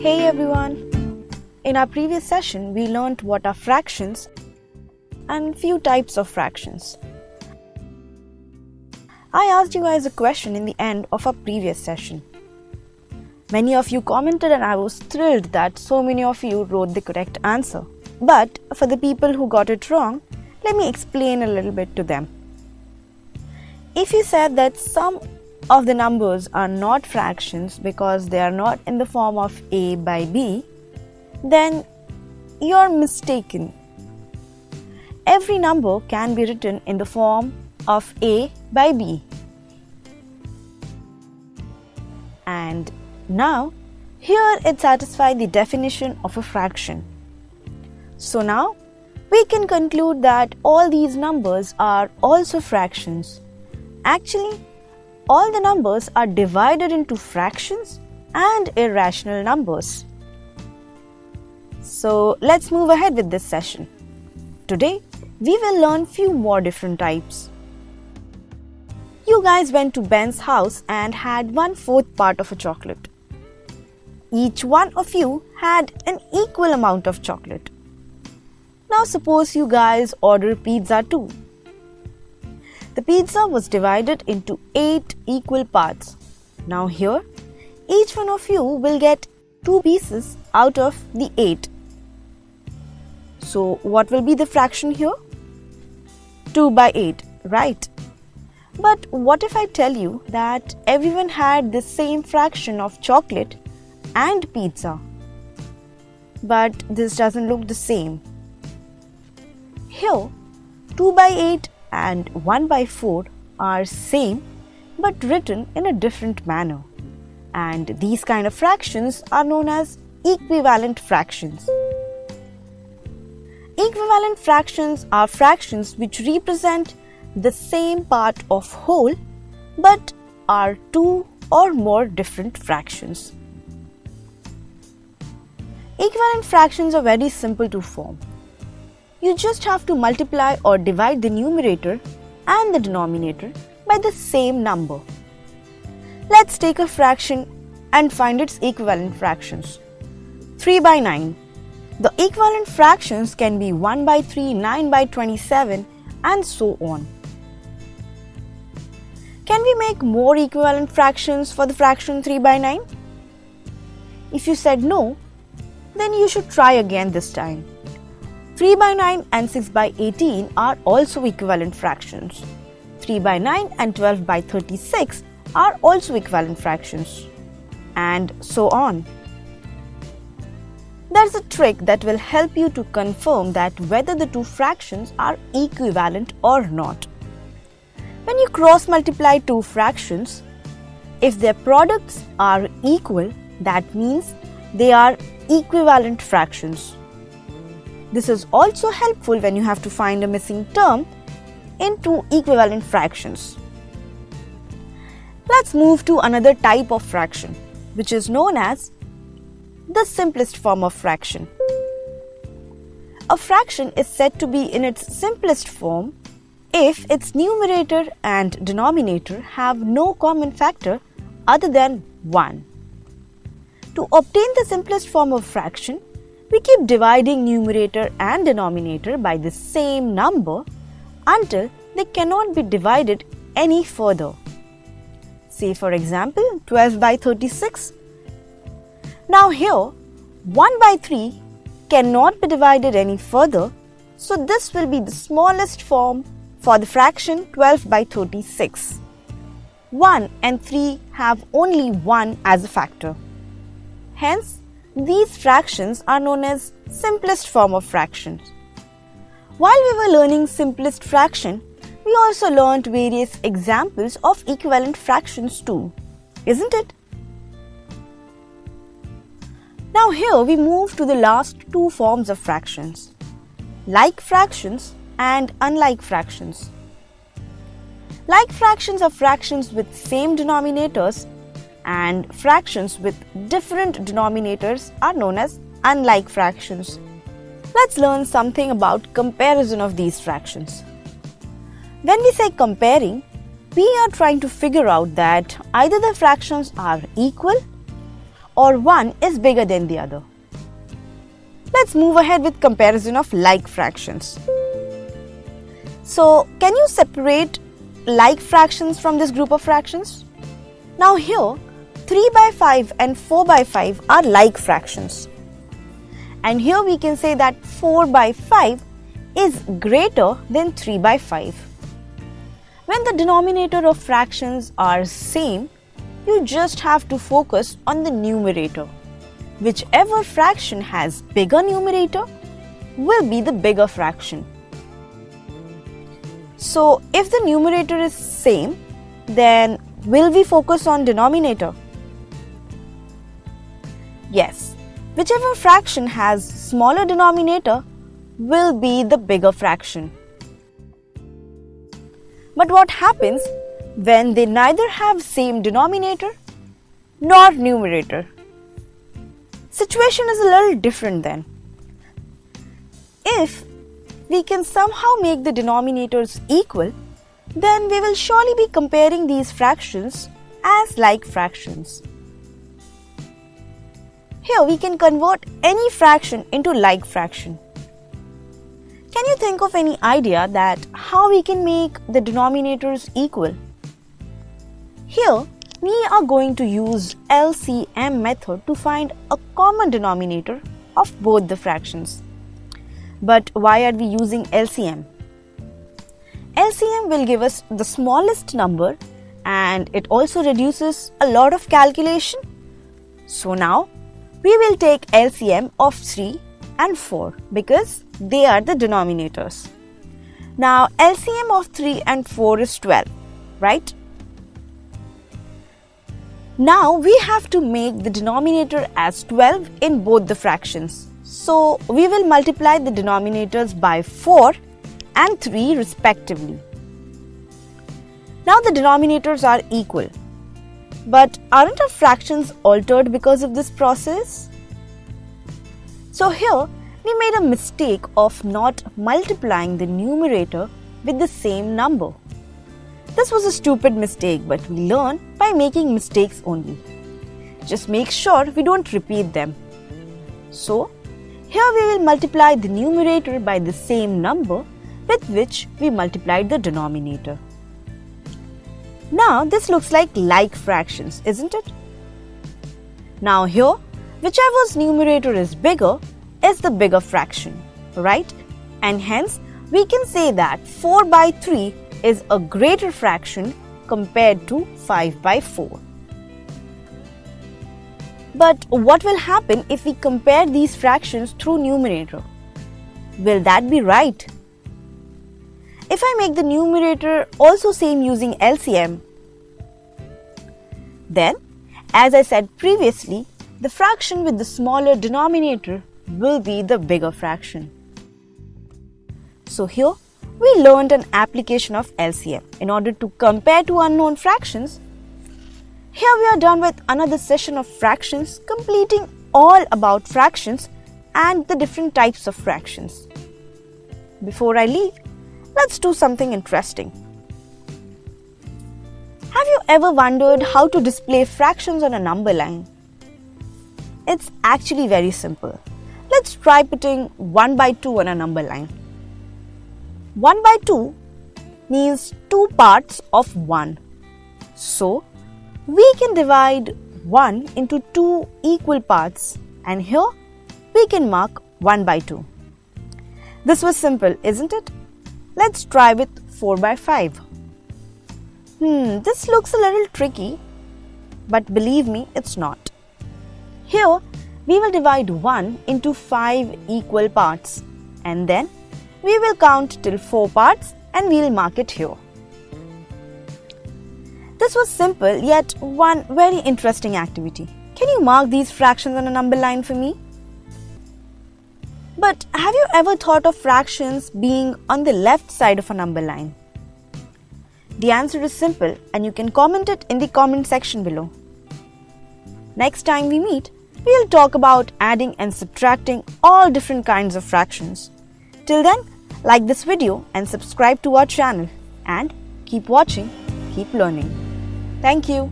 Hey everyone! In our previous session, we learned what are fractions and few types of fractions. I asked you guys a question in the end of our previous session. Many of you commented and I was thrilled that so many of you wrote the correct answer. But for the people who got it wrong, let me explain a little bit to them. If you said that some of the numbers are not fractions because they are not in the form of a by b, then you're mistaken. Every number can be written in the form of a by b. And now, here it satisfies the definition of a fraction. So now, we can conclude that all these numbers are also fractions. Actually, all the numbers are divided into fractions and irrational numbers. So let's move ahead with this session. Today, we will learn few more different types. You guys went to Ben's house and had 1/4 part of a chocolate. Each one of you had an equal amount of chocolate. Now suppose you guys order pizza too. The pizza was divided into 8 equal parts. Now here, each one of you will get 2 pieces out of the 8. So what will be the fraction here? 2 by 8, right? But what if I tell you that everyone had the same fraction of chocolate and pizza? But this doesn't look the same. Here, 2 by 8 and 1 by 4 are same but written in a different manner. And these kind of fractions are known as equivalent fractions. Equivalent fractions are fractions which represent the same part of whole but are 2 or more different fractions. Equivalent fractions are very simple to form. You just have to multiply or divide the numerator and the denominator by the same number. Let's take a fraction and find its equivalent fractions. 3 by 9. The equivalent fractions can be 1 by 3, 9 by 27 and so on. Can we make more equivalent fractions for the fraction 3 by 9? If you said no, then you should try again this time. 3 by 9 and 6 by 18 are also equivalent fractions. 3 by 9 and 12 by 36 are also equivalent fractions. And so on. There's a trick that will help you to confirm that whether the two fractions are equivalent or not. When you cross multiply two fractions, if their products are equal, that means they are equivalent fractions. This is also helpful when you have to find a missing term in two equivalent fractions. Let's move to another type of fraction, which is known as the simplest form of fraction. A fraction is said to be in its simplest form if its numerator and denominator have no common factor other than 1. To obtain the simplest form of fraction, we keep dividing numerator and denominator by the same number until they cannot be divided any further. Say for example 12 by 36. Now here 1 by 3 cannot be divided any further, so this will be the smallest form for the fraction 12 by 36. 1 and 3 have only 1 as a factor. Hence, these fractions are known as simplest form of fractions. While we were learning simplest fraction, we also learned various examples of equivalent fractions too, isn't it? Now here we move to the last two forms of fractions, like fractions and unlike fractions. Like fractions are fractions with same denominators, and fractions with different denominators are known as unlike fractions. Let's learn something about comparison of these fractions. When we say comparing, we are trying to figure out that either the fractions are equal or one is bigger than the other. Let's move ahead with comparison of like fractions. So, can you separate like fractions from this group of fractions? Now here, 3 by 5 and 4 by 5 are like fractions. And here we can say that 4 by 5 is greater than 3 by 5. When the denominator of fractions are same, you just have to focus on the numerator. Whichever fraction has bigger numerator will be the bigger fraction. So if the numerator is same, then will we focus on denominator? Yes, whichever fraction has smaller denominator will be the bigger fraction. But what happens when they neither have same denominator nor numerator? Situation is a little different then. If we can somehow make the denominators equal, then we will surely be comparing these fractions as like fractions. Here we can convert any fraction into like fraction. Can you think of any idea that how we can make the denominators equal? Here we are going to use LCM method to find a common denominator of both the fractions. But why are we using LCM? LCM will give us the smallest number and it also reduces a lot of calculation. So now we will take LCM of 3 and 4 because they are the denominators. Now LCM of 3 and 4 is 12, right? Now we have to make the denominator as 12 in both the fractions. So we will multiply the denominators by 4 and 3 respectively. Now the denominators are equal. But aren't our fractions altered because of this process? So here we made a mistake of not multiplying the numerator with the same number. This was a stupid mistake, but we learn by making mistakes only. Just make sure we don't repeat them. So, here we will multiply the numerator by the same number with which we multiplied the denominator. Now, this looks like fractions, isn't it? Now here, whichever's numerator is bigger is the bigger fraction, right? And hence, we can say that 4 by 3 is a greater fraction compared to 5 by 4. But what will happen if we compare these fractions through numerator? Will that be right? If I make the numerator also same using LCM, then, as I said previously, the fraction with the smaller denominator will be the bigger fraction. So here, we learned an application of LCM in order to compare two unknown fractions. Here we are done with another session of fractions, completing all about fractions and the different types of fractions. Before I leave, let's do something interesting. Have you ever wondered how to display fractions on a number line? It's actually very simple. Let's try putting 1 by 2 on a number line. 1 by 2 means 2 parts of 1. So, we can divide 1 into 2 equal parts and here we can mark 1 by 2. This was simple, isn't it? Let's try with 4 by 5. This looks a little tricky, but believe me, it's not. Here, we will divide 1 into 5 equal parts and then we will count till 4 parts and we will mark it here. This was simple yet one very interesting activity. Can you mark these fractions on a number line for me? But have you ever thought of fractions being on the left side of a number line? The answer is simple and you can comment it in the comment section below. Next time we meet, we will talk about adding and subtracting all different kinds of fractions. Till then, like this video and subscribe to our channel and keep watching, keep learning. Thank you.